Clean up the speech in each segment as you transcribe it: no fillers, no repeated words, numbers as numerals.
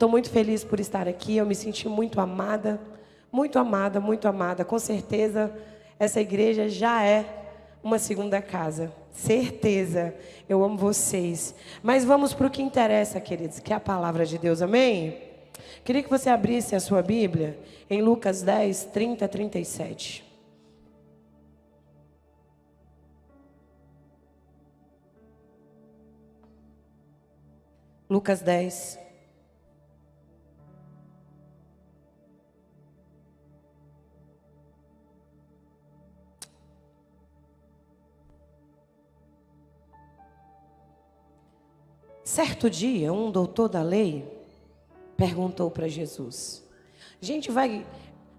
Estou muito feliz por estar aqui, eu me senti muito amada, muito amada, muito amada. Com certeza, essa igreja já é uma segunda casa. Certeza, eu amo vocês. Mas vamos para o que interessa, queridos, que é a palavra de Deus, amém? Queria que você abrisse a sua Bíblia em Lucas 10, 30 a 37. Lucas 10. Certo dia, um doutor da lei perguntou para Jesus.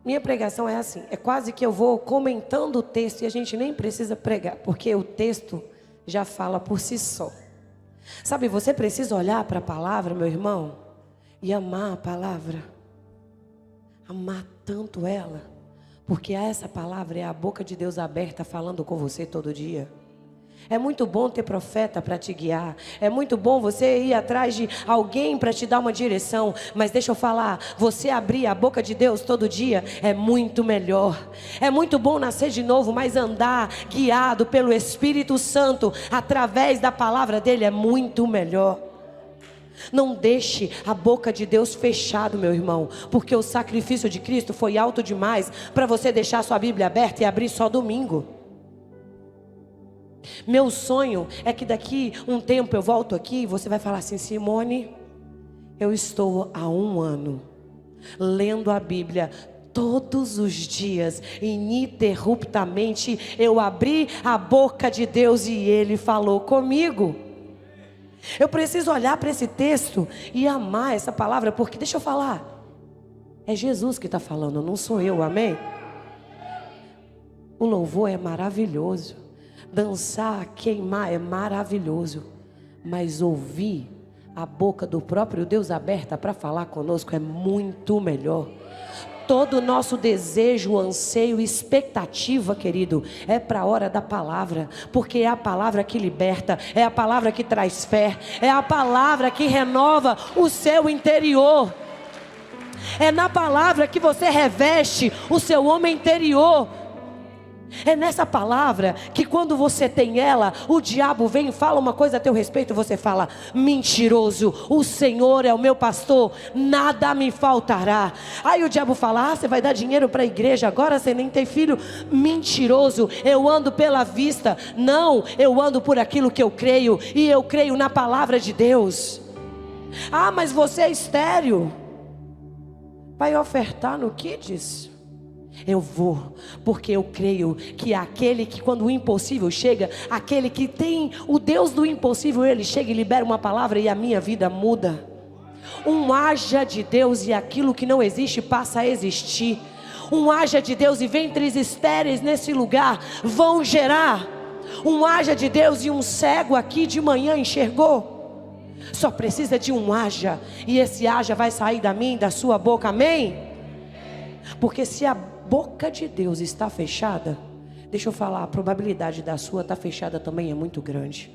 Minha pregação é assim, é quase que eu vou comentando o texto e a gente nem precisa pregar, porque o texto já fala por si só. Sabe, você precisa olhar para a palavra, meu irmão, e amar a palavra. Amar tanto ela, porque essa palavra é a boca de Deus aberta falando com você todo dia. É muito bom ter profeta para te guiar. É muito bom você ir atrás de alguém para te dar uma direção. Mas deixa eu falar, você abrir a boca de Deus todo dia é muito melhor. É muito bom nascer de novo, mas andar guiado pelo Espírito Santo através da palavra dele é muito melhor. Não deixe a boca de Deus fechada, meu irmão, porque o sacrifício de Cristo foi alto demais para você deixar sua Bíblia aberta e abrir só domingo. Meu sonho é que daqui um tempo eu volto aqui e você vai falar assim: Simone, eu estou há 1 ano lendo a Bíblia todos os dias, ininterruptamente eu abri a boca de Deus e Ele falou comigo. Eu preciso olhar para esse texto e amar essa palavra, porque deixa eu falar, é Jesus que está falando, não sou eu, amém? O louvor é maravilhoso. Dançar, queimar é maravilhoso, mas ouvir a boca do próprio Deus aberta para falar conosco é muito melhor. Todo o nosso desejo, anseio, expectativa, querido, é para a hora da palavra, porque é a palavra que liberta, é a palavra que traz fé, é a palavra que renova o seu interior. É na palavra que você reveste o seu homem interior. É nessa palavra que quando você tem ela, o diabo vem e fala uma coisa a teu respeito, você fala: mentiroso, o Senhor é o meu pastor, nada me faltará. Aí o diabo fala: você vai dar dinheiro para a igreja, agora você nem tem filho. Mentiroso, eu ando pela vista. Não, eu ando por aquilo que eu creio, e eu creio na palavra de Deus. Mas você é estéril, vai ofertar no Kids? Eu vou, porque eu creio que aquele que quando o impossível chega, aquele que tem o Deus do impossível, ele chega e libera uma palavra e a minha vida muda. Haja de Deus e aquilo que não existe passa a existir. Haja de Deus e ventres estéreis nesse lugar vão gerar. Haja de Deus e um cego aqui de manhã enxergou. Só precisa de haja, e esse haja vai sair da minha e da sua boca, amém? Porque se a boca de Deus está fechada, deixa eu falar, a probabilidade da sua estar fechada também é muito grande.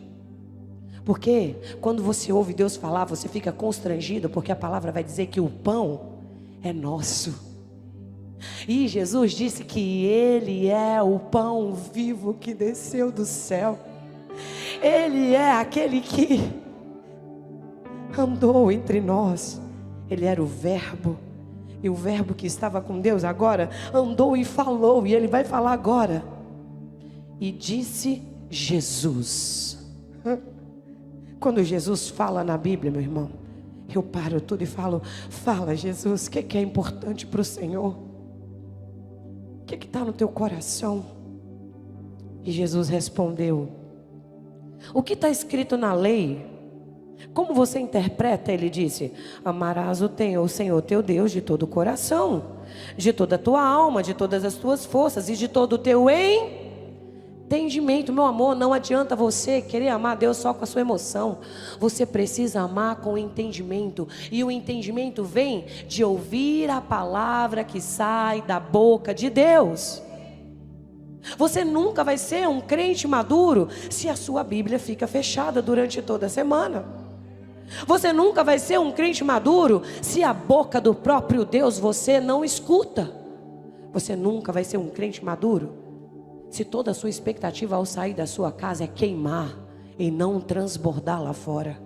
Porque quando você ouve Deus falar, você fica constrangido, porque a palavra vai dizer que o pão é nosso. E Jesus disse que Ele é o pão vivo que desceu do céu. Ele é aquele que andou entre nós. Ele era o Verbo. E o Verbo que estava com Deus agora andou e falou, e Ele vai falar agora. E disse Jesus. Quando Jesus fala na Bíblia, meu irmão, eu paro tudo e falo: fala, Jesus, o que é importante para o Senhor? O que está no teu coração? E Jesus respondeu: o que está escrito na lei? Como você interpreta? Ele disse: amarás o Senhor teu Deus de todo o coração, de toda a tua alma, de todas as tuas forças e de todo o teu entendimento. Meu amor, não adianta você querer amar Deus só com a sua emoção. Você precisa amar com entendimento. E o entendimento vem de ouvir a palavra que sai da boca de Deus. Você nunca vai ser um crente maduro se a sua Bíblia fica fechada durante toda a semana. Você nunca vai ser um crente maduro se a boca do próprio Deus você não escuta. Você nunca vai ser um crente maduro se toda a sua expectativa ao sair da sua casa é queimar e não transbordar lá fora.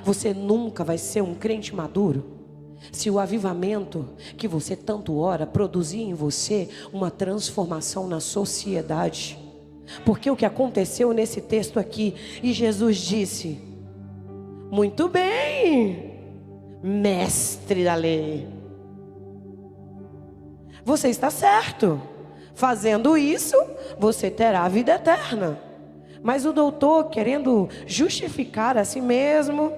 Você nunca vai ser um crente maduro se o avivamento que você tanto ora produzir em você uma transformação na sociedade. Porque o que aconteceu nesse texto aqui, e Jesus disse: muito bem, mestre da lei, você está certo, fazendo isso você terá a vida eterna. Mas o doutor, querendo justificar a si mesmo,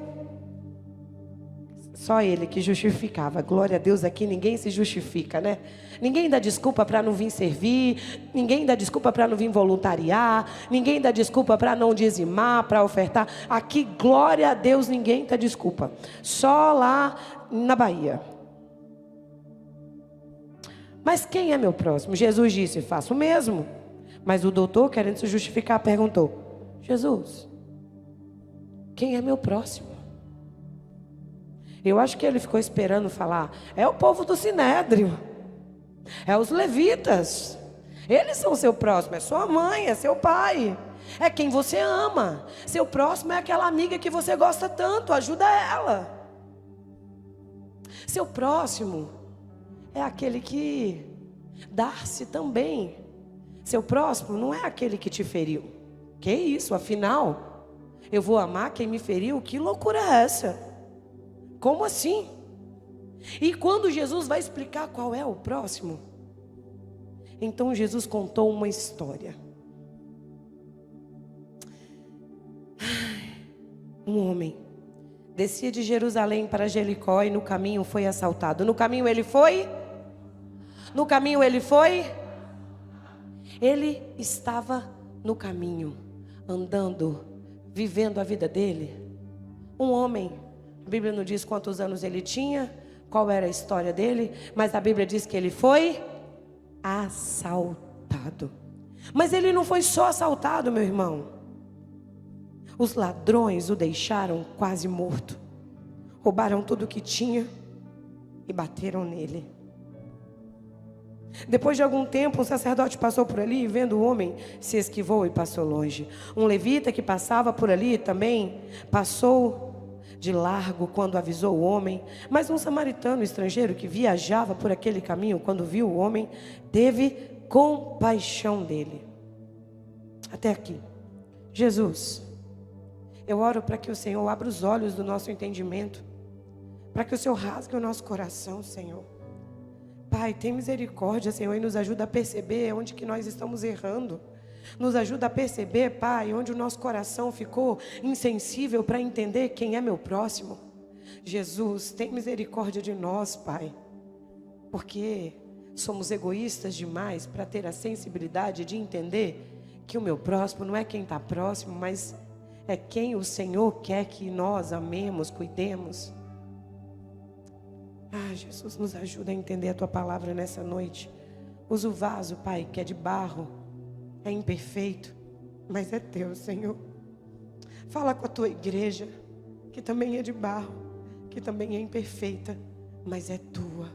só ele que justificava. Glória a Deus, aqui ninguém se justifica, né? Ninguém dá desculpa para não vir servir, ninguém dá desculpa para não vir voluntariar, ninguém dá desculpa para não dizimar, para ofertar. Aqui, glória a Deus, ninguém dá desculpa. Só lá na Bahia. Mas quem é meu próximo? Jesus disse: faço o mesmo. Mas o doutor, querendo se justificar, perguntou: Jesus, quem é meu próximo? Eu acho que ele ficou esperando falar: é o povo do Sinédrio, é os levitas, eles são seu próximo, é sua mãe, é seu pai, é quem você ama. Seu próximo é aquela amiga que você gosta tanto, ajuda ela. Seu próximo é aquele que dá-se também. Seu próximo não é aquele que te feriu. Que isso, afinal, eu vou amar quem me feriu? Que loucura é essa? Como assim? E quando Jesus vai explicar qual é o próximo, então Jesus contou uma história. Um homem descia de Jerusalém para Jericó e no caminho foi assaltado. No caminho ele foi? Ele estava no caminho, andando, vivendo a vida dele. Um homem, a Bíblia não diz quantos anos ele tinha, qual era a história dele, mas a Bíblia diz que ele foi assaltado. Mas ele não foi só assaltado, meu irmão. Os ladrões o deixaram quase morto. Roubaram tudo o que tinha e bateram nele. Depois de algum tempo, um sacerdote passou por ali e, vendo o homem, se esquivou e passou longe. Um levita que passava por ali também passou de largo quando avisou o homem. Mas um samaritano estrangeiro que viajava por aquele caminho, quando viu o homem, teve compaixão dele. Até aqui. Jesus, eu oro para que o Senhor abra os olhos do nosso entendimento, para que o Senhor rasgue o nosso coração, Senhor. Pai, tem misericórdia, Senhor, e nos ajuda a perceber onde que nós estamos errando. Nos ajuda a perceber, Pai, onde o nosso coração ficou insensível para entender quem é meu próximo. Jesus, tem misericórdia de nós, Pai, porque somos egoístas demais para ter a sensibilidade de entender que o meu próximo não é quem está próximo, mas é quem o Senhor quer que nós amemos, cuidemos. Ah, Jesus, nos ajuda a entender a Tua palavra nessa noite. Usa o vaso, Pai, que é de barro, é imperfeito, mas é Teu, Senhor. Fala com a Tua igreja, que também é de barro, que também é imperfeita, mas é Tua.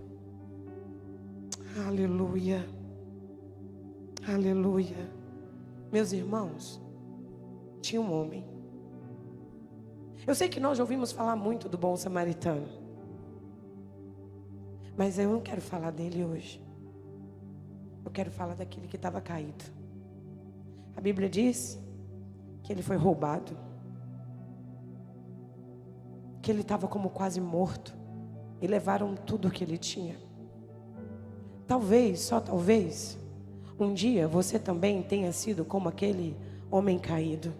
Aleluia, aleluia. Meus irmãos, tinha um homem. Eu sei que nós já ouvimos falar muito do bom samaritano, mas eu não quero falar dele hoje. Eu quero falar daquele que estava caído. A Bíblia diz que ele foi roubado, que ele estava como quase morto, e levaram tudo o que ele tinha. Talvez, só talvez, um dia você também tenha sido como aquele homem caído.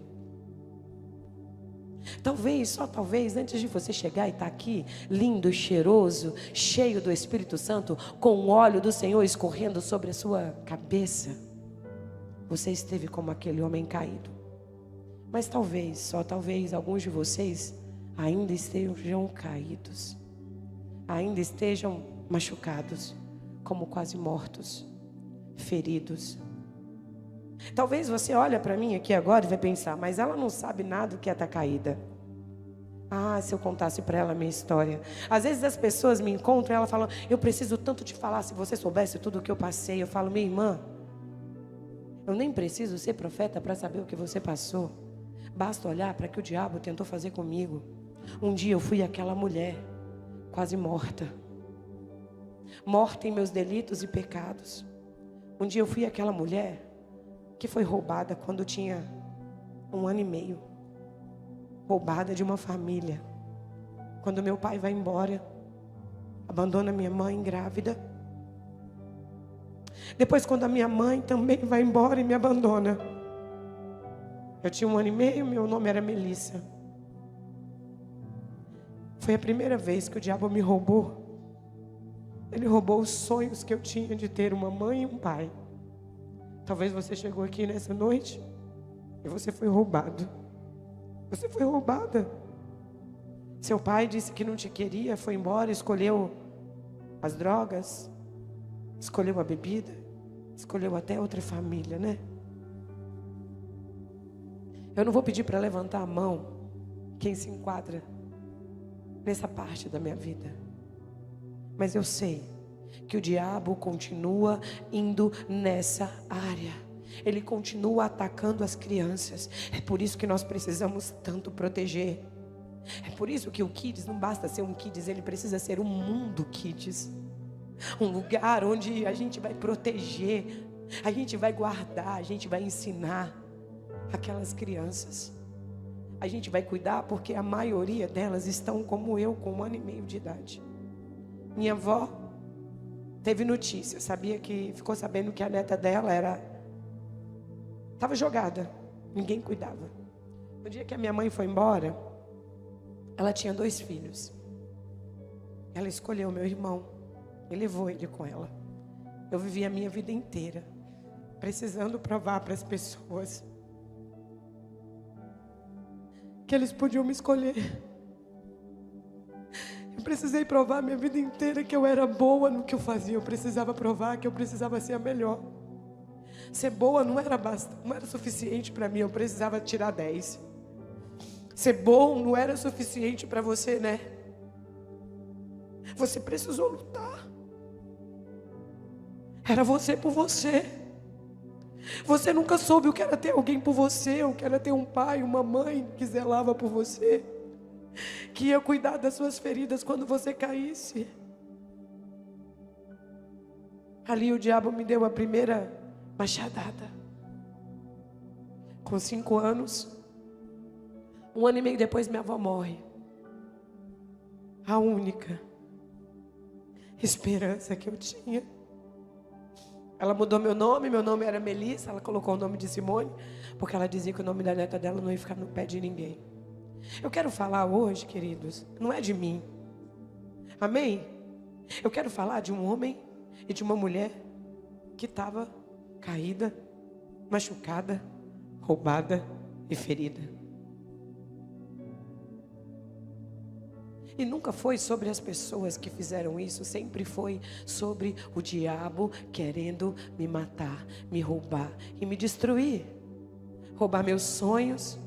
Talvez, só talvez, antes de você chegar e estar aqui, lindo, cheiroso, cheio do Espírito Santo, com o óleo do Senhor escorrendo sobre a sua cabeça, você esteve como aquele homem caído. Mas talvez, só talvez, alguns de vocês ainda estejam caídos, ainda estejam machucados, como quase mortos, feridos. Talvez você olhe para mim aqui agora e vai pensar: mas ela não sabe nada do que é estar caída. Ah, se eu contasse para ela a minha história. Às vezes as pessoas me encontram e elas falam: eu preciso tanto te falar, se você soubesse tudo o que eu passei. Eu falo: minha irmã, eu nem preciso ser profeta para saber o que você passou. Basta olhar para o que o diabo tentou fazer comigo. Um dia eu fui aquela mulher quase morta. Morta em meus delitos e pecados. Um dia eu fui aquela mulher que foi roubada quando tinha 1 ano e meio. Roubada de uma família. Quando meu pai vai embora, abandona minha mãe grávida. Depois, quando a minha mãe também vai embora e me abandona. Eu tinha 1 ano e meio, meu nome era Melissa. Foi a primeira vez que o diabo me roubou. Ele roubou os sonhos que eu tinha de ter uma mãe e um pai. Talvez você chegou aqui nessa noite e você foi roubado. Você foi roubada. Seu pai disse que não te queria, foi embora, escolheu as drogas, escolheu a bebida, escolheu até outra família, né? Eu não vou pedir para levantar a mão quem se enquadra nessa parte da minha vida. Mas eu sei que o diabo continua indo nessa área. Ele continua atacando as crianças. É por isso que nós precisamos tanto proteger. É por isso que o Kids não basta ser um Kids, ele precisa ser um mundo Kids. Um lugar onde a gente vai proteger, a gente vai guardar, a gente vai ensinar aquelas crianças. A gente vai cuidar porque a maioria delas estão como eu, com 1 ano e meio de idade. Minha avó teve notícia, ficou sabendo que a neta dela estava jogada, ninguém cuidava. No dia que a minha mãe foi embora, ela tinha 2 filhos. Ela escolheu meu irmão e levou ele com ela. Eu vivi a minha vida inteira precisando provar para as pessoas que eles podiam me escolher. Eu precisei provar a minha vida inteira que eu era boa no que eu fazia. Eu precisava provar que eu precisava ser a melhor. Ser boa não era suficiente para mim, eu precisava tirar 10. Ser bom não era suficiente para você, né? Você precisou lutar. Era você por você. Você nunca soube o que era ter alguém por você, o que era ter um pai, uma mãe que zelava por você, que ia cuidar das suas feridas quando você caísse. Ali o diabo me deu a primeira machadada. Com 5 anos, 1 ano e meio depois, minha avó morre. A única esperança que eu tinha. Ela mudou meu nome era Melissa, ela colocou o nome de Simone, porque ela dizia que o nome da neta dela não ia ficar no pé de ninguém. Eu quero falar hoje, queridos, não é de mim. Amém? Eu quero falar de um homem e de uma mulher que estava caída, machucada, roubada e ferida. E nunca foi sobre as pessoas que fizeram isso, sempre foi sobre o diabo querendo me matar, me roubar e me destruir. Roubar meus sonhos.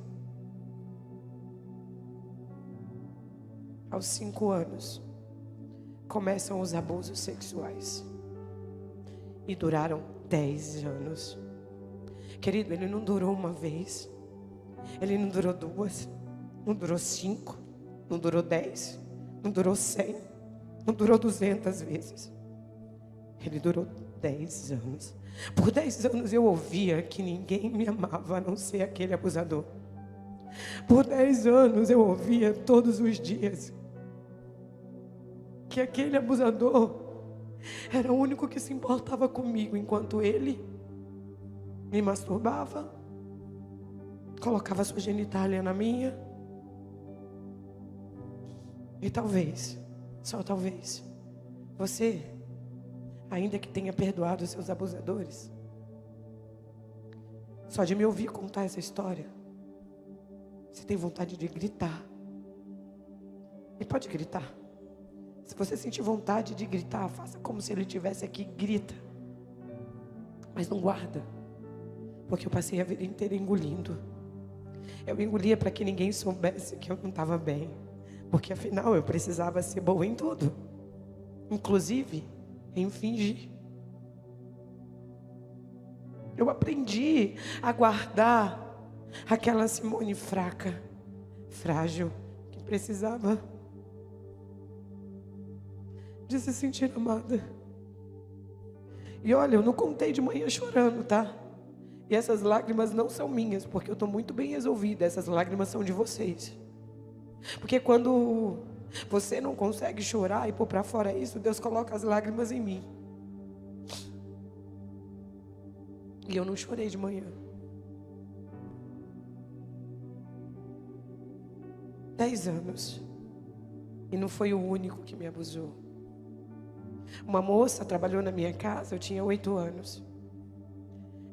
Aos 5 anos, começam os abusos sexuais. E duraram 10 anos. Querido, ele não durou uma vez. Ele não durou 2. Não durou 5. Não durou 10. Não durou 100. Não durou 200 vezes. Ele durou 10 anos. Por 10 anos eu ouvia que ninguém me amava a não ser aquele abusador. Por 10 anos eu ouvia todos os dias que aquele abusador era o único que se importava comigo, enquanto ele me masturbava, colocava sua genitália na minha. E talvez, só talvez, você, ainda que tenha perdoado os seus abusadores, só de me ouvir contar essa história, você tem vontade de gritar. E pode gritar. Se você sentir vontade de gritar, faça como se ele estivesse aqui, grita. Mas não guarda. Porque eu passei a vida inteira engolindo. Eu engolia para que ninguém soubesse que eu não estava bem. Porque afinal eu precisava ser boa em tudo, inclusive em fingir. Eu aprendi a guardar aquela Simone fraca, frágil, que precisava de se sentir amada. E olha, eu não contei de manhã chorando, tá? E essas lágrimas não são minhas, porque eu estou muito bem resolvida. Essas lágrimas são de vocês. Porque quando você não consegue chorar e pôr para fora isso, Deus coloca as lágrimas em mim. E eu não chorei de manhã. 10 anos. E não foi o único que me abusou. Uma moça trabalhou na minha casa, eu tinha 8 anos.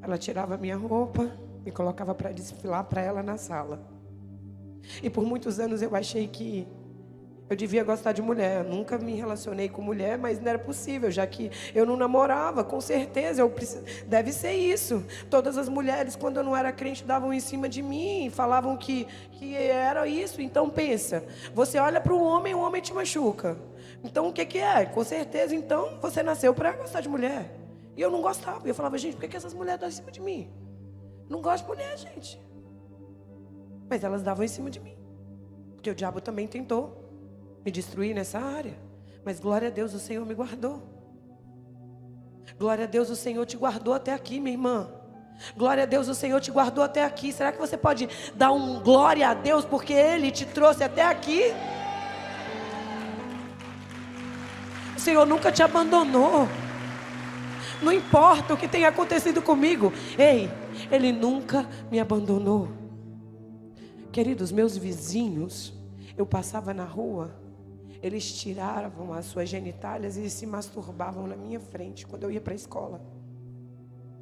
Ela tirava minha roupa e colocava para desfilar para ela na sala. E por muitos anos eu achei que eu devia gostar de mulher. Eu nunca me relacionei com mulher, mas não era possível, já que eu não namorava. Com certeza, deve ser isso. Todas as mulheres, quando eu não era crente, davam em cima de mim, falavam que era isso. Então pensa, você olha para o homem te machuca. Então o que é? Com certeza, então você nasceu para gostar de mulher. E eu não gostava. Eu falava, gente, por que essas mulheres dão em cima de mim? Não gosto de mulher, gente. Mas elas davam em cima de mim. Porque o diabo também tentou me destruir nessa área. Mas glória a Deus, o Senhor me guardou. Glória a Deus, o Senhor te guardou até aqui, minha irmã. Glória a Deus, o Senhor te guardou até aqui. Será que você pode dar um glória a Deus porque Ele te trouxe até aqui? O Senhor nunca te abandonou. Não importa o que tenha acontecido comigo. Ei, Ele nunca me abandonou. Queridos, meus vizinhos, eu passava na rua, eles tiravam as suas genitálias e se masturbavam na minha frente quando eu ia para a escola.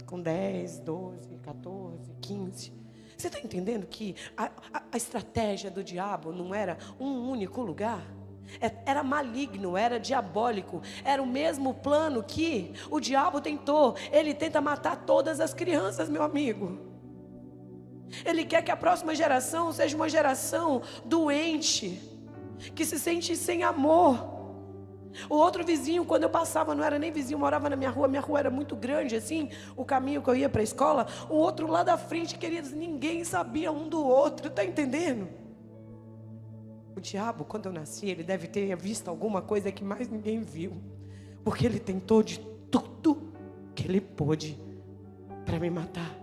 Com 10, 12, 14, 15. Você está entendendo que a estratégia do diabo não era um único lugar? Era maligno, era diabólico. Era o mesmo plano que o diabo tentou. Ele tenta matar todas as crianças, meu amigo. Ele quer que a próxima geração seja uma geração doente, que se sente sem amor. O outro vizinho, quando eu passava, não era nem vizinho, morava na minha rua era muito grande assim, o caminho que eu ia para a escola. O outro lá da frente, queridos, ninguém sabia um do outro, tá entendendo? O diabo, quando eu nasci, ele deve ter visto alguma coisa que mais ninguém viu, porque ele tentou de tudo que ele pôde para me matar,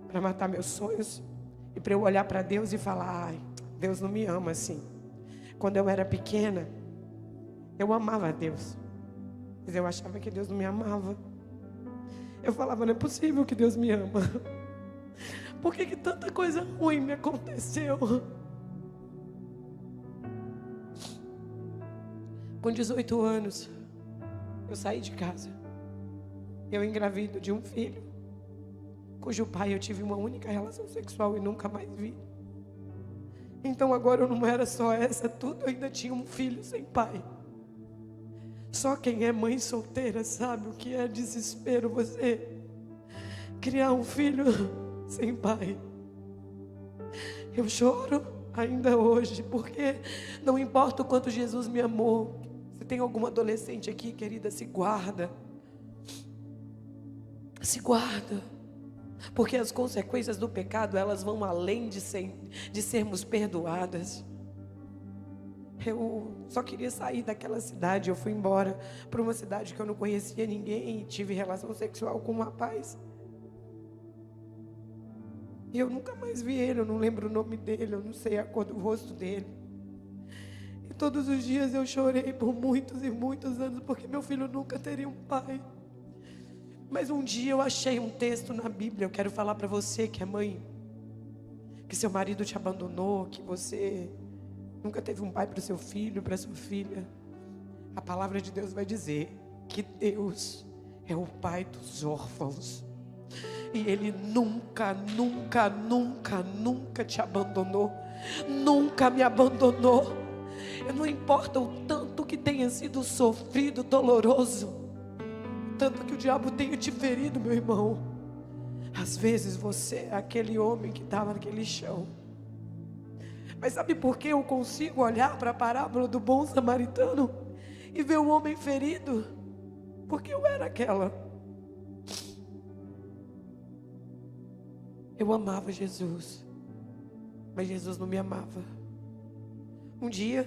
para matar meus sonhos, e para eu olhar para Deus e falar, ai, Deus não me ama assim. Quando eu era pequena, eu amava a Deus, mas eu achava que Deus não me amava. Eu falava, não é possível que Deus me ama. Por que tanta coisa ruim me aconteceu? Com 18 anos, eu saí de casa. Eu engravido de um filho, cujo pai eu tive uma única relação sexual e nunca mais vi. Então agora eu não era só essa tudo, eu ainda tinha um filho sem pai. Só quem é mãe solteira sabe o que é desespero, você criar um filho sem pai. Eu choro ainda hoje, porque não importa o quanto Jesus me amou. Se tem alguma adolescente aqui, querida, se guarda. Se guarda. Porque as consequências do pecado, elas vão além de sermos perdoadas. Eu só queria sair daquela cidade. Eu fui embora para uma cidade que eu não conhecia ninguém e tive relação sexual com um rapaz. E eu nunca mais vi ele, eu não lembro o nome dele, eu não sei a cor do rosto dele. E todos os dias eu chorei por muitos e muitos anos, porque meu filho nunca teria um pai. Mas um dia eu achei um texto na Bíblia, eu quero falar para você que é mãe, que seu marido te abandonou, que você nunca teve um pai para o seu filho, para sua filha. A palavra de Deus vai dizer que Deus é o pai dos órfãos. E Ele nunca, nunca, nunca, nunca te abandonou. Nunca me abandonou. Não importa o tanto que tenha sido sofrido, doloroso, tanto que o diabo tenha te ferido, meu irmão. Às vezes você é aquele homem que estava naquele chão. Mas sabe por que eu consigo olhar para a parábola do bom samaritano e ver o homem ferido? Porque eu era aquela. Eu amava Jesus, mas Jesus não me amava. Um dia,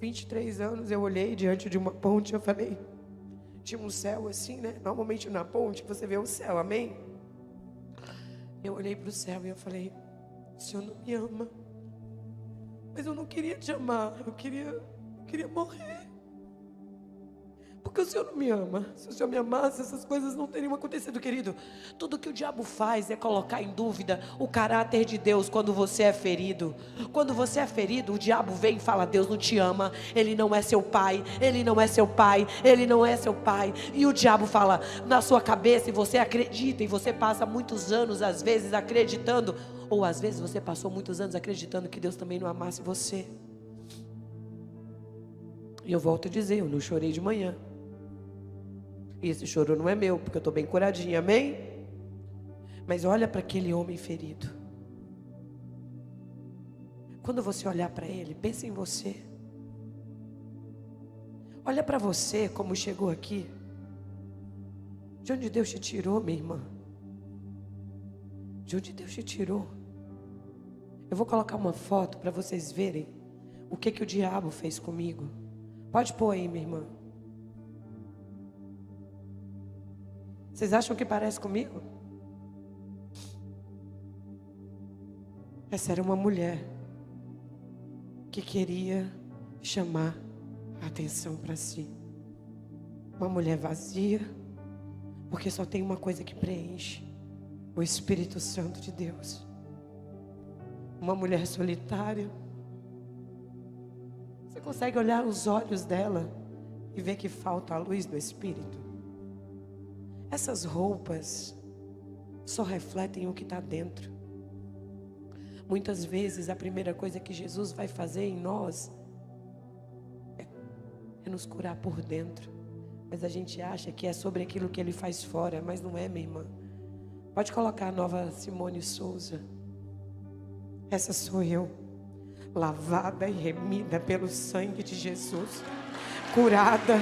23 anos, eu olhei diante de uma ponte, eu falei, tinha um céu assim, né? Normalmente na ponte você vê o céu, amém? Eu olhei para o céu e eu falei, o Senhor não me ama. Mas eu não queria te amar, eu queria morrer. Porque o Senhor não me ama. Se o Senhor me amasse, essas coisas não teriam acontecido, querido. Tudo que o diabo faz é colocar em dúvida o caráter de Deus quando você é ferido. Quando você é ferido, o diabo vem e fala, Deus não te ama, Ele não é seu pai, Ele não é seu pai, Ele não é seu pai. E o diabo fala na sua cabeça e você acredita, e você passa muitos anos às vezes acreditando, ou às vezes você passou muitos anos acreditando que Deus também não amasse você. E eu volto a dizer, eu não chorei de manhã. E esse choro não é meu, porque eu estou bem curadinha, amém? Mas olha para aquele homem ferido. Quando você olhar para ele, pense em você. Olha para você como chegou aqui. De onde Deus te tirou, minha irmã? De onde Deus te tirou? Eu vou colocar uma foto para vocês verem o que o diabo fez comigo. Pode pôr aí, minha irmã. Vocês acham que parece comigo? Essa era uma mulher que queria chamar a atenção para si. Uma mulher vazia, porque só tem uma coisa que preenche: o Espírito Santo de Deus. Uma mulher solitária. Você consegue olhar os olhos dela e ver que falta a luz do Espírito? Essas roupas só refletem o que está dentro. Muitas vezes a primeira coisa que Jesus vai fazer em nós é nos curar por dentro. Mas a gente acha que é sobre aquilo que Ele faz fora, mas não é, minha irmã. Pode colocar a nova Simone Souza. Essa sou eu, lavada e remida pelo sangue de Jesus, curada.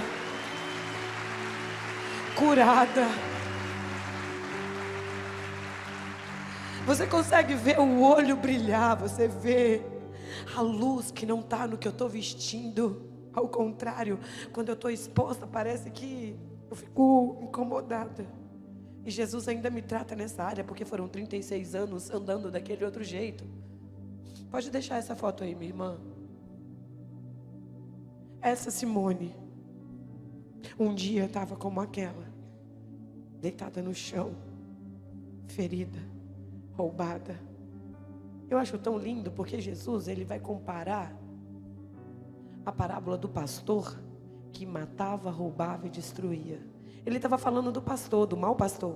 Você consegue ver o olho brilhar, você vê a luz que não está no que eu estou vestindo. Ao contrário, quando eu estou exposta, parece que eu fico incomodada. E Jesus ainda me trata nessa área, porque foram 36 anos andando daquele outro jeito. Pode deixar essa foto aí, minha irmã. Essa Simone, um dia estava como aquela, deitada no chão, ferida, roubada. Eu acho tão lindo, porque Jesus, ele vai comparar a parábola do pastor que matava, roubava e destruía. Ele estava falando do pastor, do mau pastor.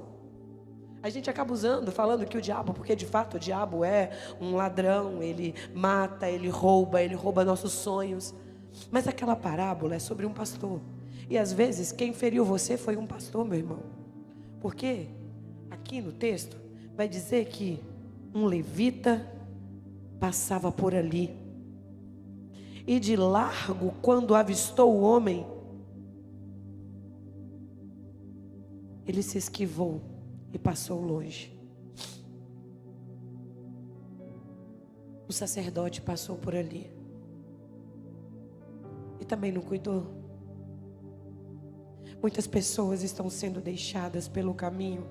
A gente acaba falando que o diabo, porque de fato o diabo é um ladrão, ele mata, ele rouba nossos sonhos. Mas aquela parábola é sobre um pastor. E às vezes quem feriu você foi um pastor, meu irmão. Porque aqui no texto vai dizer que um levita passava por ali. E de largo, quando avistou o homem, ele se esquivou e passou longe. O sacerdote passou por ali e também não cuidou. Muitas pessoas estão sendo deixadas pelo caminho,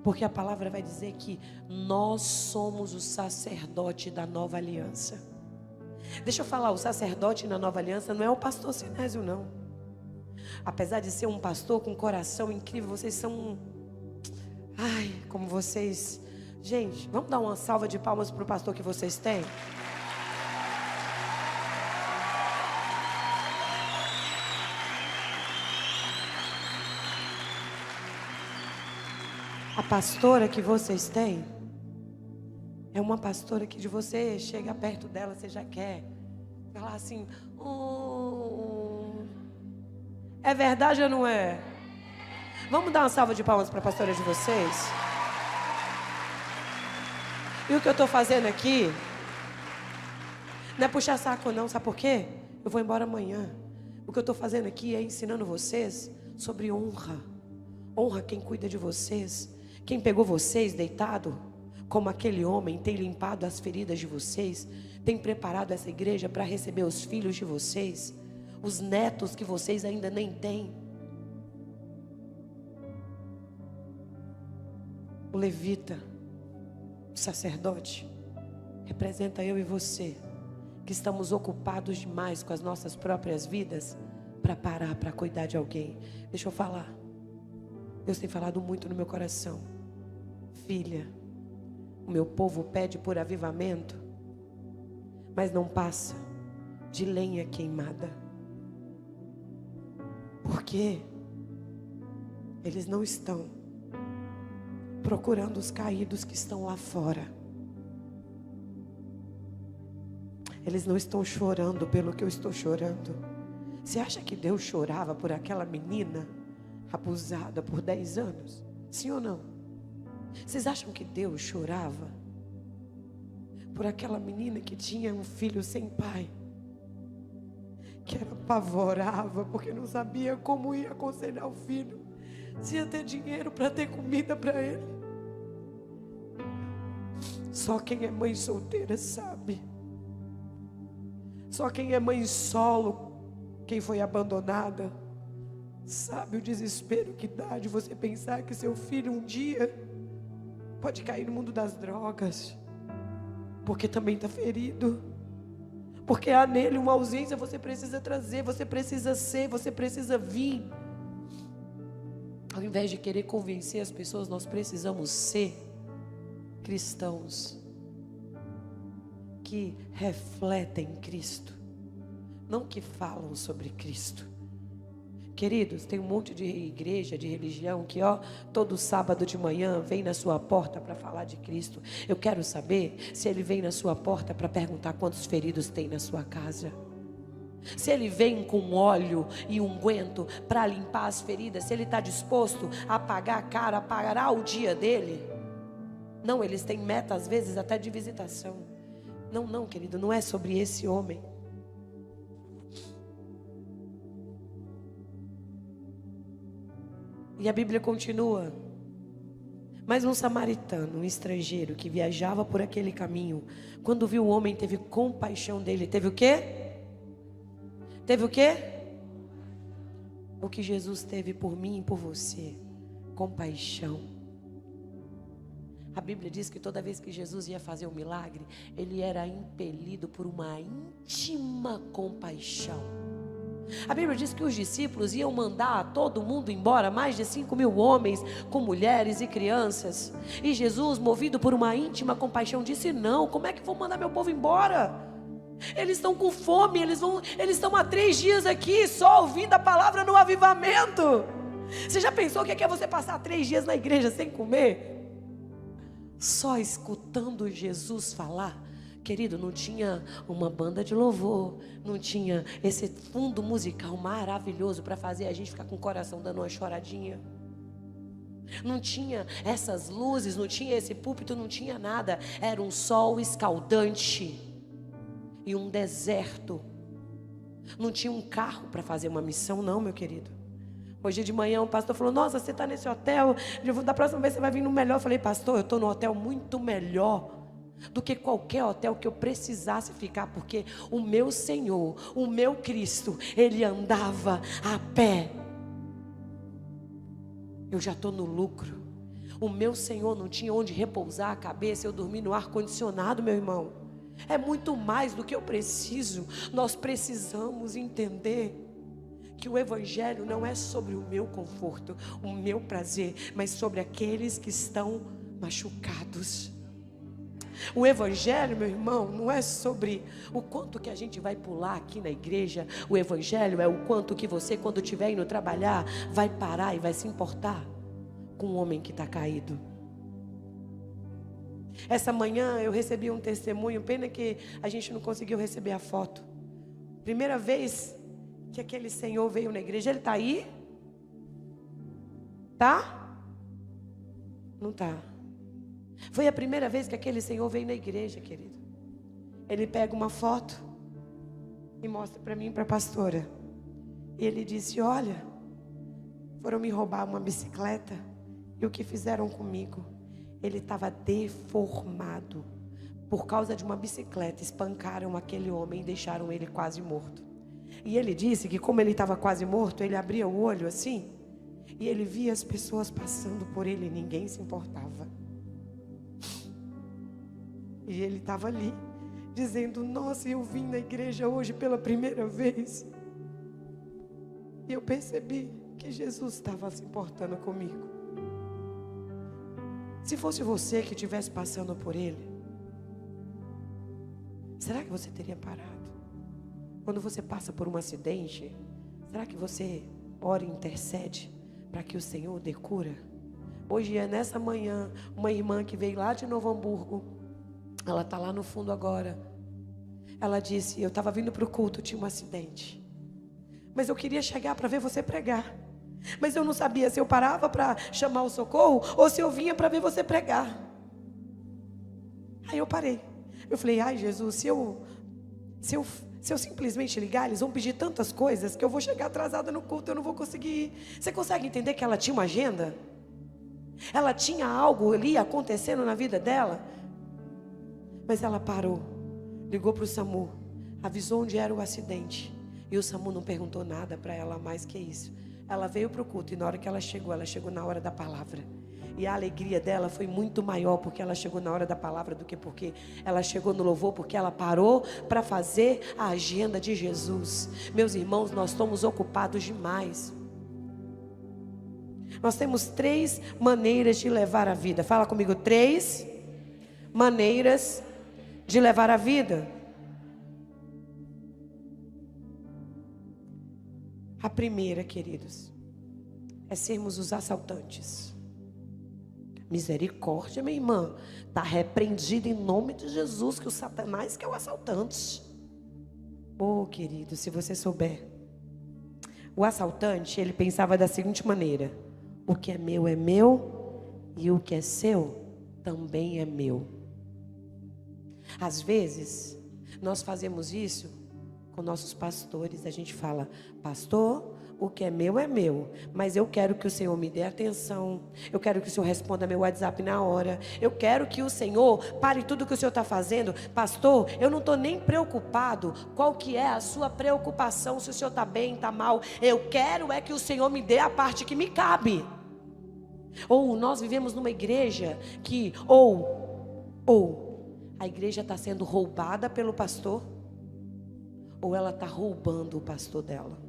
porque a palavra vai dizer que nós somos o sacerdote da nova aliança. Deixa eu falar, o sacerdote na nova aliança não é o pastor Sinésio, não. Apesar de ser um pastor com um coração incrível, vocês são... Ai, como vocês... Gente, vamos dar uma salva de palmas para o pastor que vocês têm? A pastora que vocês têm é uma pastora que de você chega perto dela, você já quer falar assim, é verdade ou não é? Vamos dar uma salva de palmas para a pastora de vocês? E o que eu estou fazendo aqui Não é puxar saco não, sabe por quê? Eu vou embora amanhã. O que eu estou fazendo aqui é ensinando vocês sobre honra. Honra quem cuida de vocês. Quem pegou vocês deitado, como aquele homem, tem limpado as feridas de vocês, tem preparado essa igreja para receber os filhos de vocês, os netos que vocês ainda nem têm. O levita, o sacerdote, representa eu e você, que estamos ocupados demais com as nossas próprias vidas, para parar, para cuidar de alguém. Deixa eu falar. Deus tem falado muito no meu coração. Filha, o meu povo pede por avivamento, mas não passa de lenha queimada. Porque eles não estão procurando os caídos que estão lá fora. Eles não estão chorando pelo que eu estou chorando. Você acha que Deus chorava por aquela menina abusada por 10 anos? Sim ou não? Vocês acham que Deus chorava por aquela menina que tinha um filho sem pai, que ela apavorava porque não sabia como ia aconselhar o filho, se ia ter dinheiro para ter comida para ele? Só quem é mãe solteira sabe. Só quem é mãe solo, quem foi abandonada, sabe o desespero que dá de você pensar que seu filho um dia pode cair no mundo das drogas, porque também está ferido, porque há nele uma ausência. Você precisa trazer, você precisa ser, você precisa vir. Ao invés de querer convencer as pessoas, nós precisamos ser cristãos que refletem Cristo, não que falam sobre Cristo. Queridos, tem um monte de igreja, de religião que todo sábado de manhã vem na sua porta para falar de Cristo. Eu quero saber se ele vem na sua porta para perguntar quantos feridos tem na sua casa. Se ele vem com óleo e unguento para limpar as feridas, se ele está disposto a pagar a cara, a pagar o dia dele. Não, eles têm meta às vezes até de visitação. Não, querido, não é sobre esse homem. E a Bíblia continua. Mas um samaritano, um estrangeiro que viajava por aquele caminho, quando viu o homem, teve compaixão dele. Teve o quê? Teve o quê? O que Jesus teve por mim e por você: compaixão. A Bíblia diz que toda vez que Jesus ia fazer um milagre, ele era impelido por uma íntima compaixão. A Bíblia diz que os discípulos iam mandar todo mundo embora, mais de 5.000 homens, com mulheres e crianças. E Jesus, movido por uma íntima compaixão, disse: não, como é que vou mandar meu povo embora? Eles estão com fome, eles estão há 3 dias aqui, só ouvindo a palavra no avivamento. Você já pensou o que é você passar 3 dias na igreja sem comer? Só escutando Jesus falar? Querido, não tinha uma banda de louvor, não tinha esse fundo musical maravilhoso para fazer a gente ficar com o coração dando uma choradinha. Não tinha essas luzes, não tinha esse púlpito, não tinha nada. Era um sol escaldante e um deserto. Não tinha um carro para fazer uma missão, não, meu querido. Hoje de manhã o pastor falou: nossa, você está nesse hotel, da próxima vez você vai vir no melhor. Eu falei: pastor, eu estou no hotel muito melhor do que qualquer hotel que eu precisasse ficar, porque o meu Senhor, o meu Cristo, Ele andava a pé. Eu já estou no lucro. O meu Senhor não tinha onde repousar a cabeça, eu dormi no ar-condicionado, meu irmão. É muito mais do que eu preciso. Nós precisamos entender que o Evangelho não é sobre o meu conforto, o meu prazer, mas sobre aqueles que estão machucados. O Evangelho, meu irmão, não é sobre o quanto que a gente vai pular aqui na igreja. O Evangelho é o quanto que você, quando estiver indo trabalhar, vai parar e vai se importar com o homem que está caído. Essa manhã eu recebi um testemunho, pena que a gente não conseguiu receber a foto. Primeira vez que aquele senhor veio na igreja. Ele está aí? Tá? Não tá. Foi a primeira vez que aquele senhor veio na igreja, querido. Ele pega uma foto e mostra para mim e para a pastora. E ele disse: olha, foram me roubar uma bicicleta e o que fizeram comigo? Ele estava deformado. Por causa de uma bicicleta, espancaram aquele homem e deixaram ele quase morto. E ele disse que como ele estava quase morto, ele abria o olho assim, e ele via as pessoas passando por ele e ninguém se importava. E ele estava ali, dizendo: nossa, eu vim na igreja hoje pela primeira vez. E eu percebi que Jesus estava se importando comigo. Se fosse você que estivesse passando por ele, será que você teria parado? Quando você passa por um acidente, será que você ora e intercede para que o Senhor dê cura? Hoje é nessa manhã, uma irmã que veio lá de Novo Hamburgo, ela está lá no fundo agora. Ela disse: eu estava vindo para o culto, tinha um acidente, mas eu queria chegar para ver você pregar. Mas eu não sabia se eu parava para chamar o socorro ou se eu vinha para ver você pregar. Aí eu parei. Eu falei: ai, Jesus, se eu simplesmente ligar, eles vão pedir tantas coisas que eu vou chegar atrasada no culto, eu não vou conseguir ir. Você consegue entender que ela tinha uma agenda? Ela tinha algo ali acontecendo na vida dela. Mas ela parou, ligou para o SAMU, avisou onde era o acidente. E o SAMU não perguntou nada para ela mais que isso. Ela veio para o culto e na hora que ela chegou na hora da palavra. E a alegria dela foi muito maior porque ela chegou na hora da palavra do que porque ela chegou no louvor, porque ela parou para fazer a agenda de Jesus. Meus irmãos, nós estamos ocupados demais. Nós temos 3 maneiras de levar a vida. Fala comigo: 3 maneiras de levar a vida. A primeira, queridos, é sermos os assaltantes. Misericórdia, minha irmã. Está repreendido em nome de Jesus que o Satanás que é o assaltante. Oh, querido, se você souber. O assaltante, ele pensava da seguinte maneira: o que é meu e o que é seu também é meu. Às vezes, nós fazemos isso com nossos pastores. A gente fala: pastor, o que é meu, mas eu quero que o Senhor me dê atenção, eu quero que o Senhor responda meu WhatsApp na hora, eu quero que o Senhor pare tudo que o Senhor está fazendo. Pastor, eu não estou nem preocupado qual que é a sua preocupação, se o Senhor está bem, está mal. Eu quero é que o Senhor me dê a parte que me cabe. Ou nós vivemos numa igreja que a igreja está sendo roubada pelo pastor, ou ela está roubando o pastor dela,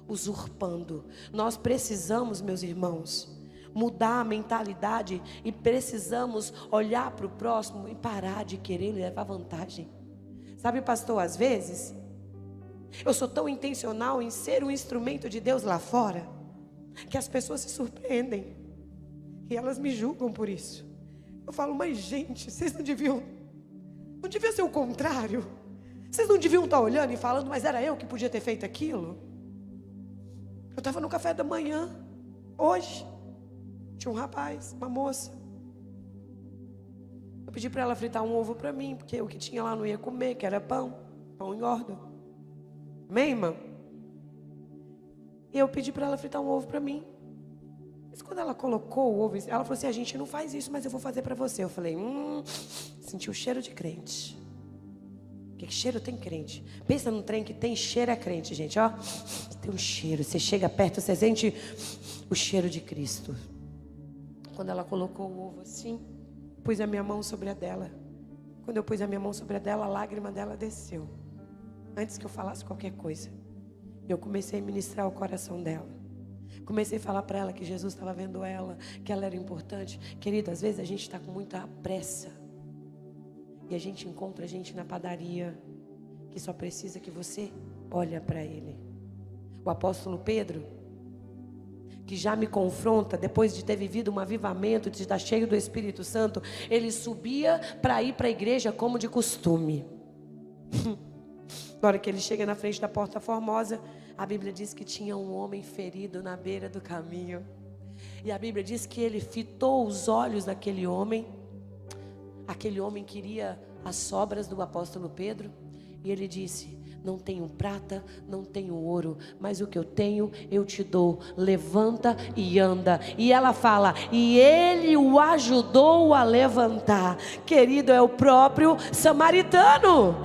usurpando. Nós precisamos, meus irmãos, mudar a mentalidade e precisamos olhar para o próximo e parar de querer levar vantagem. Sabe, pastor, às vezes eu sou tão intencional em ser um instrumento de Deus lá fora que as pessoas se surpreendem e elas me julgam por isso. Eu falo: mas gente, vocês não devia ser o contrário? Vocês não deviam estar olhando e falando: mas era eu que podia ter feito aquilo? Eu estava no café da manhã hoje, tinha um rapaz, uma moça. Eu pedi para ela fritar um ovo para mim, porque o que tinha lá não ia comer, que era pão engorda. Amém, irmã? E eu pedi para ela fritar um ovo para mim. Mas quando ela colocou o ovo, ela falou assim: a gente não faz isso, mas eu vou fazer para você. Eu falei: senti o cheiro de crente. Que cheiro tem crente? Pensa num trem que tem cheiro, é crente, gente, ó. Tem um cheiro, você chega perto, você sente o cheiro de Cristo. Quando ela colocou o ovo assim, pus a minha mão sobre a dela. Quando eu pus a minha mão sobre a dela, a lágrima dela desceu. Antes que eu falasse qualquer coisa, eu comecei a ministrar o coração dela. Comecei a falar para ela que Jesus estava vendo ela, que ela era importante. Querido, às vezes a gente está com muita pressa. E a gente encontra gente na padaria que só precisa que você olhe para ele. O apóstolo Pedro, que já me confronta, depois de ter vivido um avivamento, de estar cheio do Espírito Santo, ele subia para ir para a igreja como de costume. Na hora que ele chega na frente da Porta Formosa, a Bíblia diz que tinha um homem ferido na beira do caminho. E a Bíblia diz que ele fitou os olhos daquele homem. Aquele homem queria as sobras do apóstolo Pedro. E ele disse: Não tenho prata, não tenho ouro, mas o que eu tenho eu te dou. Levanta e anda. E ela fala, e ele o ajudou a levantar. Querido, é o próprio samaritano.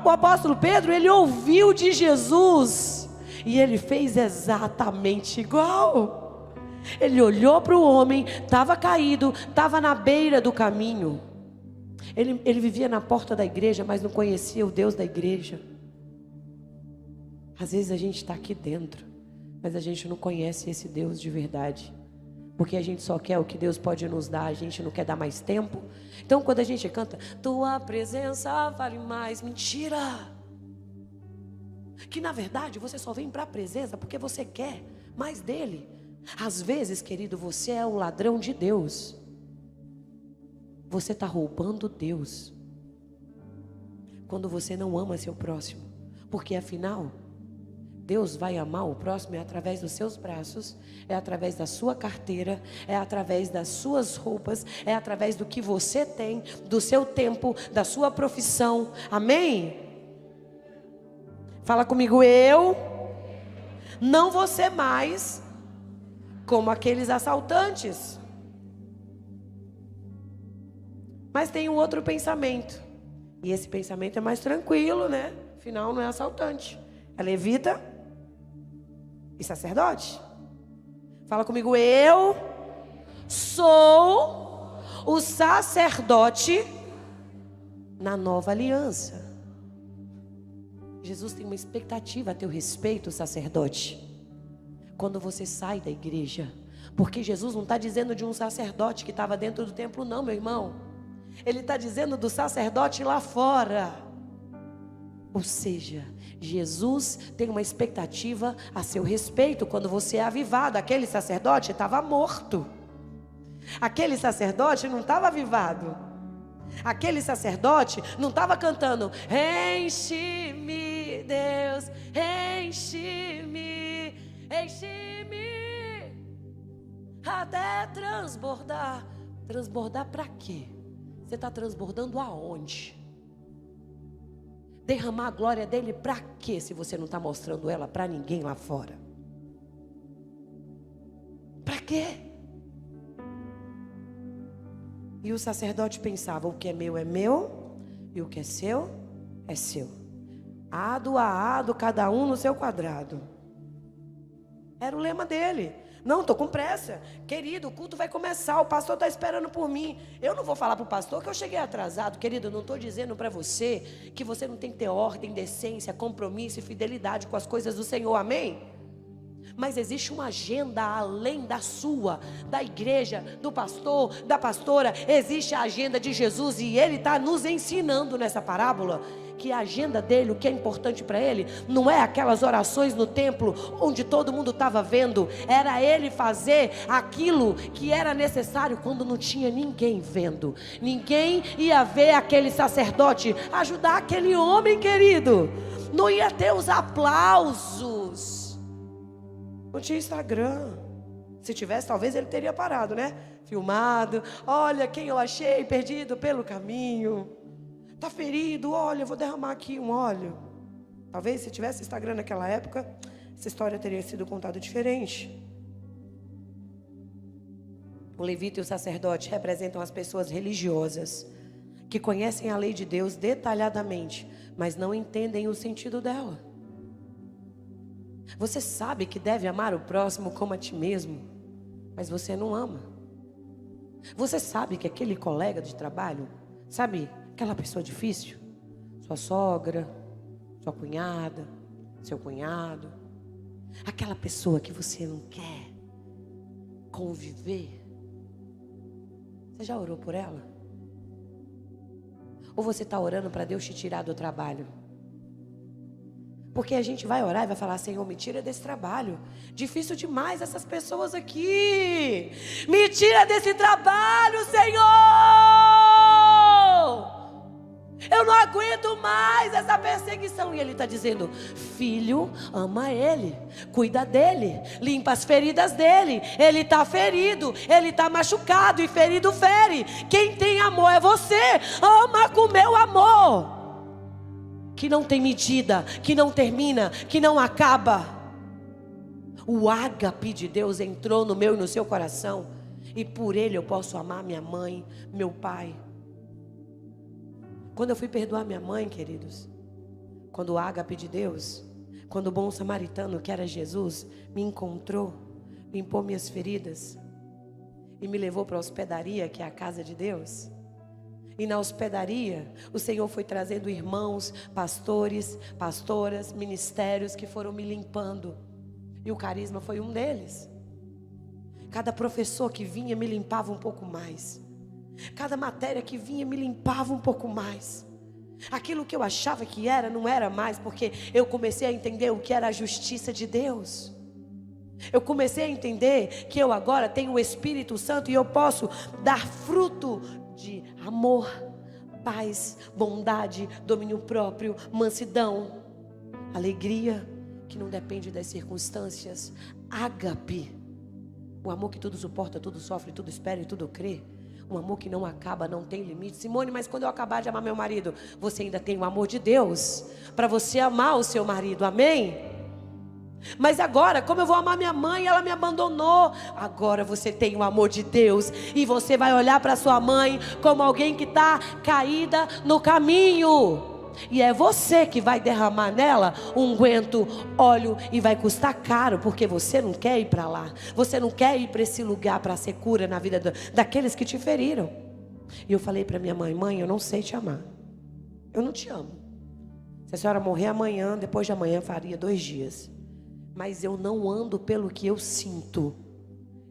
O apóstolo Pedro, ele ouviu de Jesus e ele fez exatamente igual. Ele olhou para o homem, estava caído, estava na beira do caminho. Ele vivia na porta da igreja, mas não conhecia o Deus da igreja. Às vezes a gente está aqui dentro, mas a gente não conhece esse Deus de verdade. Porque a gente só quer o que Deus pode nos dar, a gente não quer dar mais tempo. Então quando a gente canta, tua presença vale mais, mentira. Que na verdade você só vem para a presença porque você quer mais dele. Às vezes, querido, você é um ladrão de Deus. Você está roubando Deus. Quando você não ama seu próximo. Porque afinal, Deus vai amar o próximo é através dos seus braços, é através da sua carteira, é através das suas roupas, é através do que você tem, do seu tempo, da sua profissão. Amém? Fala comigo, eu não vou ser mais como aqueles assaltantes. Mas tem um outro pensamento. E esse pensamento é mais tranquilo, né? Afinal, não é assaltante. É levita e sacerdote. Fala comigo, eu sou o sacerdote na nova aliança. Jesus tem uma expectativa a teu respeito, sacerdote. Quando você sai da igreja. Porque Jesus não está dizendo de um sacerdote que estava dentro do templo, não, meu irmão. Ele está dizendo do sacerdote lá fora. Ou seja, Jesus tem uma expectativa a seu respeito quando você é avivado. Aquele sacerdote estava morto. Aquele sacerdote não estava avivado. Aquele sacerdote não estava cantando, enche-me, Deus, enche-me, enche-me, até transbordar. Transbordar para quê? Você está transbordando aonde? Derramar a glória dele para quê? Se você não está mostrando ela para ninguém lá fora. Para quê? E o sacerdote pensava, o que é meu, e o que é seu, é seu. Ado a ado, cada um no seu quadrado. Era o lema dele. Não, estou com pressa. Querido, o culto vai começar, o pastor está esperando por mim. Eu não vou falar para o pastor que eu cheguei atrasado. Querido, eu não estou dizendo para você que você não tem que ter ordem, decência, compromisso e fidelidade com as coisas do Senhor, amém? Mas existe uma agenda além da sua, da igreja, do pastor, da pastora. Existe a agenda de Jesus e ele está nos ensinando nessa parábola que a agenda dele, o que é importante para ele, não é aquelas orações no templo onde todo mundo estava vendo. Era ele fazer aquilo que era necessário quando não tinha ninguém vendo. Ninguém ia ver aquele sacerdote ajudar aquele homem, querido. Não ia ter os aplausos. Não tinha Instagram. Se tivesse, talvez ele teria parado, né? Filmado. Olha quem eu achei perdido pelo caminho. Tá ferido, olha, eu vou derramar aqui um óleo. Talvez se tivesse Instagram naquela época, essa história teria sido contada diferente. O levita e o sacerdote representam as pessoas religiosas que conhecem a lei de Deus detalhadamente, mas não entendem o sentido dela. Você sabe que deve amar o próximo como a ti mesmo, mas você não ama. Você sabe que aquele colega de trabalho, sabe, aquela pessoa difícil, sua sogra, sua cunhada, seu cunhado, aquela pessoa que você não quer conviver, você já orou por ela? Ou você está orando para Deus te tirar do trabalho? Porque a gente vai orar e vai falar, Senhor, me tira desse trabalho. Difícil demais essas pessoas aqui. Me tira desse trabalho, Senhor. Eu não aguento mais essa perseguição. E ele está dizendo, filho, ama ele, cuida dele, limpa as feridas dele. Ele está ferido, ele está machucado e ferido fere. Quem tem amor é você. Ama com meu amor. que não tem medida, que não termina, que não acaba. O ágape de Deus entrou no meu e no seu coração, e por ele eu posso amar minha mãe, meu pai. Quando eu fui perdoar minha mãe, queridos, quando o ágape de Deus, quando o bom samaritano, que era Jesus, me encontrou, limpou minhas feridas e me levou para a hospedaria, que é a casa de Deus. E na hospedaria, o Senhor foi trazendo irmãos, pastores, pastoras, ministérios que foram me limpando. E o carisma foi um deles. Cada professor que vinha me limpava um pouco mais. Cada matéria que vinha me limpava um pouco mais. Aquilo que eu achava que era, não era mais, porque eu comecei a entender o que era a justiça de Deus. Eu comecei a entender que eu agora tenho o Espírito Santo e eu posso dar fruto de amor, paz, bondade, domínio próprio, mansidão, alegria, que não depende das circunstâncias, ágape, o amor que tudo suporta, tudo sofre, tudo espera e tudo crê. Um amor que não acaba, não tem limite. Simone, mas quando eu acabar de amar meu marido, você ainda tem o amor de Deus para você amar o seu marido, amém? Mas agora, como eu vou amar minha mãe, ela me abandonou. Agora você tem o amor de Deus e você vai olhar para sua mãe como alguém que está caída no caminho. E é você que vai derramar nela unguento, óleo, e vai custar caro, porque você não quer ir para lá. Você não quer ir para esse lugar para ser cura na vida daqueles que te feriram. E eu falei para minha mãe: mãe, eu não sei te amar. Eu não te amo. Se a senhora morrer amanhã, depois de amanhã faria 2 dias. Mas eu não ando pelo que eu sinto,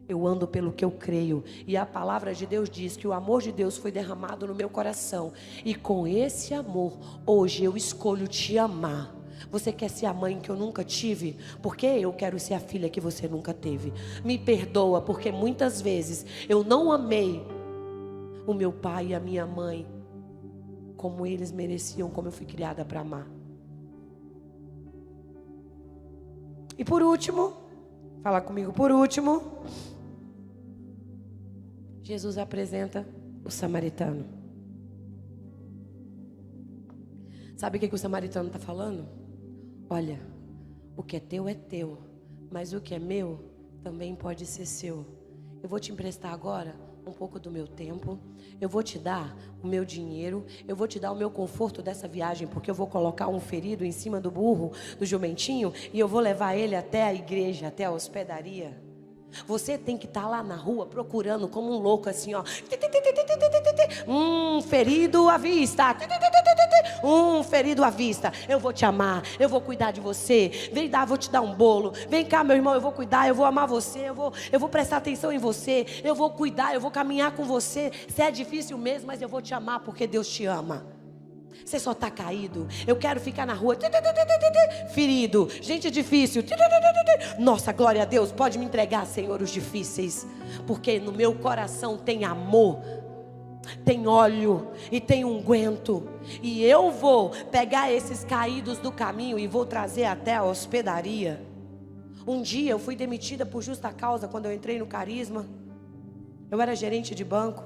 eu ando pelo que eu creio. E a palavra de Deus diz que o amor de Deus foi derramado no meu coração. E com esse amor, hoje eu escolho te amar. Você quer ser a mãe que eu nunca tive? Porque eu quero ser a filha que você nunca teve. Me perdoa, porque muitas vezes eu não amei o meu pai e a minha mãe como eles mereciam, como eu fui criada para amar. E por último, fala comigo, por último, Jesus apresenta o samaritano. Sabe o que o samaritano está falando? Olha, o que é teu, mas o que é meu também pode ser seu. Eu vou te emprestar agora um pouco do meu tempo, eu vou te dar o meu dinheiro, eu vou te dar o meu conforto dessa viagem, porque eu vou colocar um ferido em cima do burro, do jumentinho, e eu vou levar ele até a igreja, até a hospedaria. Você tem que estar lá na rua procurando como um louco assim, ó. Ferido à vista. Ferido à vista. Eu vou te amar, eu vou cuidar de você. Vem dar, vou te dar um bolo. Vem cá, meu irmão, eu vou cuidar, eu vou amar você. Eu vou prestar atenção em você. Eu vou cuidar, eu vou caminhar com você. Se é difícil mesmo, mas eu vou te amar porque Deus te ama. Você só está caído. Eu quero ficar na rua ferido, gente difícil. Nossa, glória a Deus, pode me entregar, Senhor, os difíceis, porque no meu coração tem amor, tem óleo e tem unguento. E eu vou pegar esses caídos do caminho e vou trazer até a hospedaria. Um dia eu fui demitida por justa causa quando eu entrei no Carisma. Eu era gerente de banco.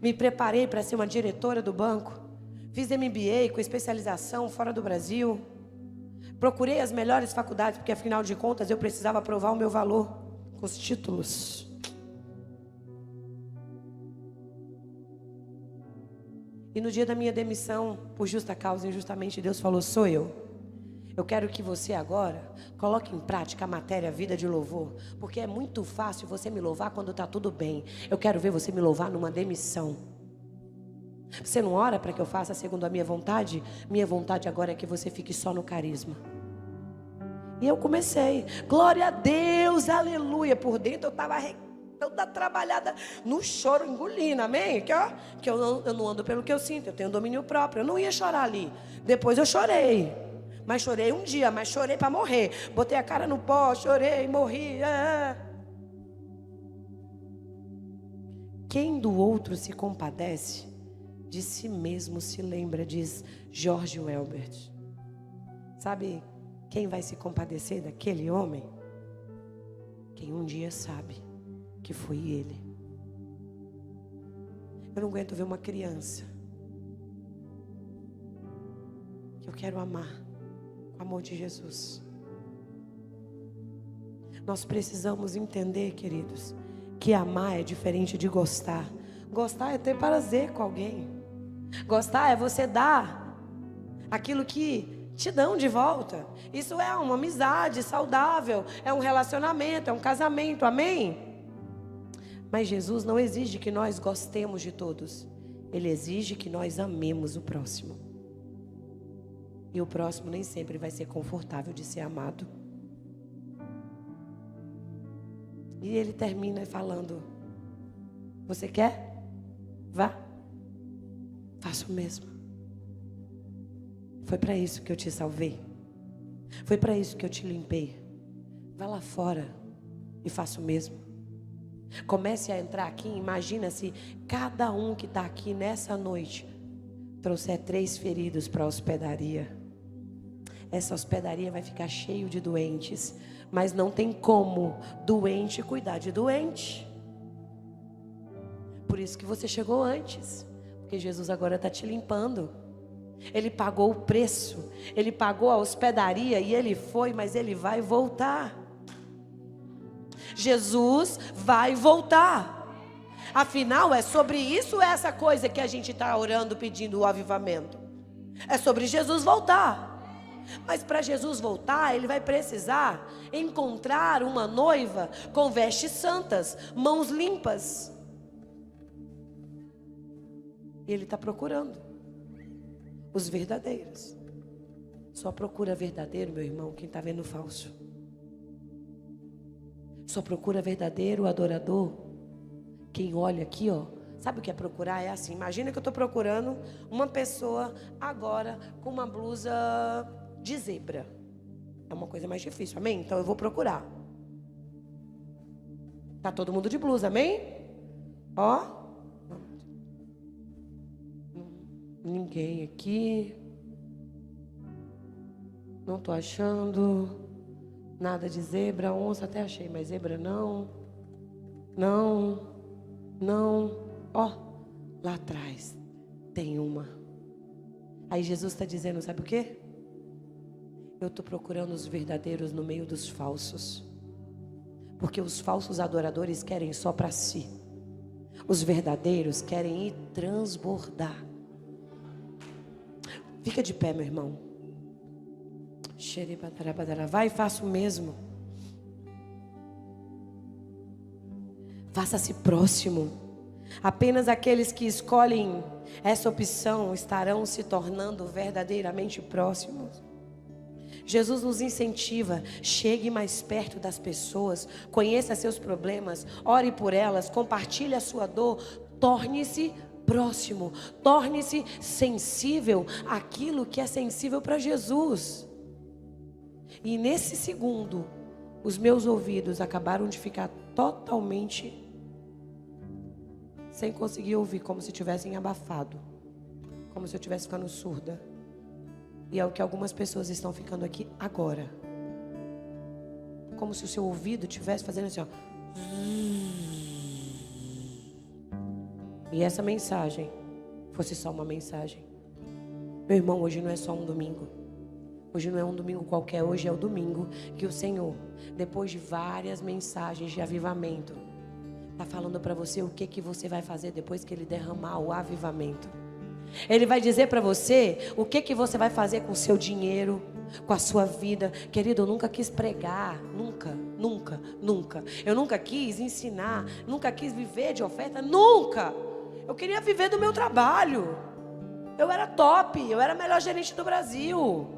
Me preparei para ser uma diretora do banco. Fiz MBA com especialização fora do Brasil. Procurei as melhores faculdades, porque afinal de contas eu precisava provar o meu valor com os títulos. E no dia da minha demissão, por justa causa, injustamente, Deus falou: sou eu. Eu quero que você agora coloque em prática a matéria vida de louvor, porque é muito fácil você me louvar quando está tudo bem. Eu quero ver você me louvar numa demissão. Você não ora para que eu faça segundo a minha vontade? Minha vontade agora é que você fique só no Carisma. E eu comecei, glória a Deus, aleluia. Por dentro eu estava toda trabalhada no choro, engolindo, amém? Que eu não ando pelo que eu sinto, eu tenho domínio próprio. Eu não ia chorar ali. Depois eu chorei, mas chorei um dia, mas chorei para morrer. Botei a cara no pó, chorei, morri. Quem do outro se compadece, de si mesmo se lembra, diz George Welbert. Sabe quem vai se compadecer daquele homem? Quem um dia sabe que foi ele. Eu não aguento ver uma criança quero amar com o amor de Jesus. Nós precisamos entender, queridos, que amar é diferente de gostar. Gostar é ter prazer com alguém. Gostar é você dar aquilo que te dão de volta. Isso é uma amizade saudável, é um relacionamento, é um casamento, amém? Mas Jesus não exige que nós gostemos de todos. Ele exige que nós amemos o próximo. E o próximo nem sempre vai ser confortável de ser amado. E ele termina falando: você quer? Vá. Faça o mesmo. Foi para isso que eu te salvei. Foi para isso que eu te limpei. Vá lá fora e faça o mesmo. Comece a entrar aqui. Imagina se cada um que está aqui nessa noite trouxer 3 feridos para a hospedaria. Essa hospedaria vai ficar cheio de doentes. Mas não tem como doente cuidar de doente. Por isso que você chegou antes. Porque Jesus agora está te limpando. Ele pagou o preço. Ele pagou a hospedaria e ele foi, mas ele vai voltar. Jesus vai voltar. Afinal, é sobre isso essa coisa que a gente está orando, pedindo o avivamento. É sobre Jesus voltar. Mas para Jesus voltar, ele vai precisar encontrar uma noiva com vestes santas, mãos limpas. E ele está procurando os verdadeiros. Só procura verdadeiro, meu irmão, quem está vendo falso. Só procura verdadeiro adorador quem olha aqui, ó. Sabe o que é procurar? É assim, imagina que eu estou procurando uma pessoa agora com uma blusa de zebra. É uma coisa mais difícil, amém? Então eu vou procurar. Tá todo mundo de blusa, amém? Ó. Ninguém aqui. Não tô achando nada de zebra. Onça até achei, mas zebra não. Não. Ó, lá atrás tem uma. Aí Jesus está dizendo, sabe o quê? Eu estou procurando os verdadeiros no meio dos falsos. Porque os falsos adoradores querem só para si. Os verdadeiros querem ir transbordar. Fica de pé, meu irmão. Vai e faça o mesmo. Faça-se próximo. Apenas aqueles que escolhem essa opção estarão se tornando verdadeiramente próximos. Jesus nos incentiva, chegue mais perto das pessoas, conheça seus problemas, ore por elas, compartilhe a sua dor, torne-se próximo, torne-se sensível àquilo que é sensível para Jesus. E nesse segundo, os meus ouvidos acabaram de ficar totalmente sem conseguir ouvir, como se tivessem abafado, como se eu estivesse ficando surda. E é o que algumas pessoas estão ficando aqui agora. Como se o seu ouvido estivesse fazendo assim, ó. E essa mensagem fosse só uma mensagem. Meu irmão, hoje não é só um domingo. Hoje não é um domingo qualquer. Hoje é o domingo que o Senhor, depois de várias mensagens de avivamento, está falando para você o que você vai fazer depois que Ele derramar o avivamento. Ele vai dizer para você o que você vai fazer com o seu dinheiro, com a sua vida. Querido, eu nunca quis pregar, nunca. Eu nunca quis ensinar, nunca quis viver de oferta, nunca. Eu queria viver do meu trabalho. Eu era top, eu era a melhor gerente do Brasil.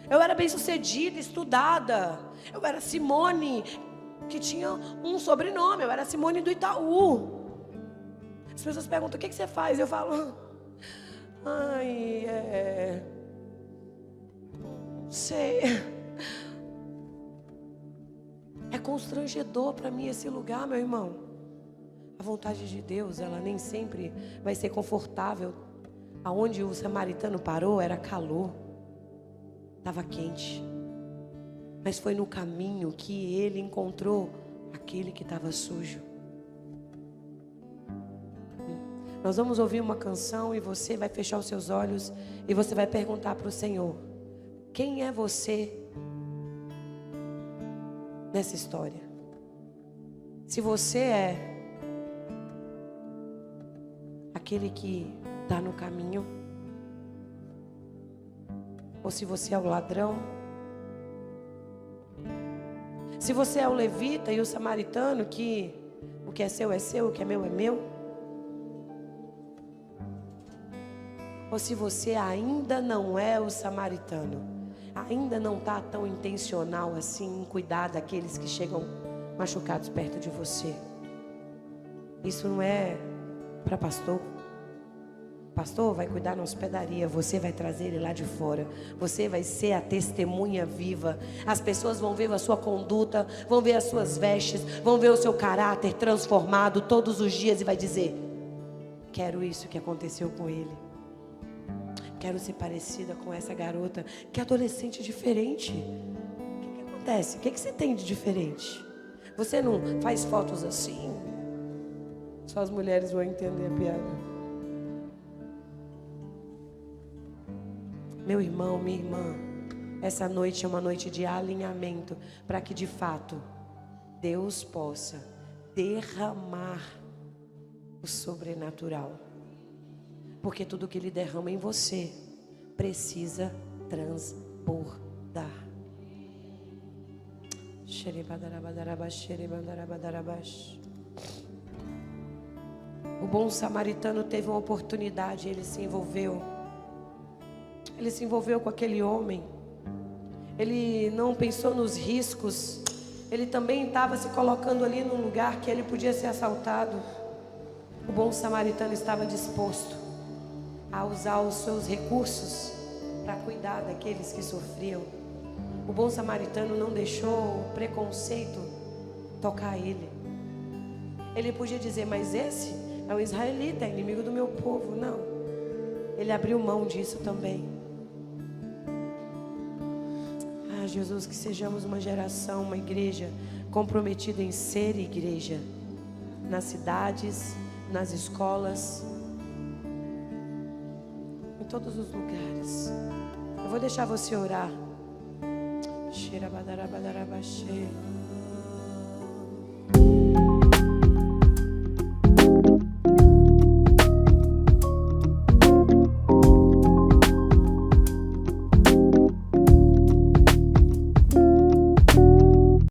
Eu era bem sucedida, estudada. Eu era Simone, que tinha um sobrenome, eu era Simone do Itaú. As pessoas perguntam, o que você faz? Eu falo... sei. É constrangedor para mim esse lugar, meu irmão. A vontade de Deus, ela nem sempre vai ser confortável. Aonde o samaritano parou era calor. Estava quente. Mas foi no caminho que ele encontrou aquele que estava sujo. Nós vamos ouvir uma canção e você vai fechar os seus olhos e você vai perguntar para o Senhor: Quem é você nessa história? Se você é aquele que está no caminho, ou se você é o ladrão, se você é o levita e o samaritano, que o que é seu, o que é meu, ou se você ainda não é o samaritano, ainda não está tão intencional assim em cuidar daqueles que chegam machucados perto de você. Isso não é para pastor. Pastor vai cuidar na hospedaria, você vai trazer ele lá de fora. Você vai ser a testemunha viva. As pessoas vão ver a sua conduta, vão ver as suas vestes, vão ver o seu caráter transformado todos os dias e vai dizer: quero isso que aconteceu com ele. Quero ser parecida com essa garota. Que adolescente diferente. O que acontece? O que você tem de diferente? Você não faz fotos assim? Só as mulheres vão entender a piada. Meu irmão, minha irmã, essa noite é uma noite de alinhamento para que de fato Deus possa derramar o sobrenatural. Porque tudo que Ele derrama em você precisa transbordar. O bom samaritano teve uma oportunidade, ele se envolveu. Ele se envolveu com aquele homem. Ele não pensou nos riscos. Ele também estava se colocando ali num lugar que ele podia ser assaltado. O bom samaritano estava disposto a usar os seus recursos para cuidar daqueles que sofriam. O bom samaritano não deixou o preconceito tocar ele. Ele podia dizer: mas esse é um israelita, é inimigo do meu povo. Não. Ele abriu mão disso também. Jesus, que sejamos uma geração, uma igreja comprometida em ser igreja, nas cidades, nas escolas, em todos os lugares. Eu vou deixar você orar.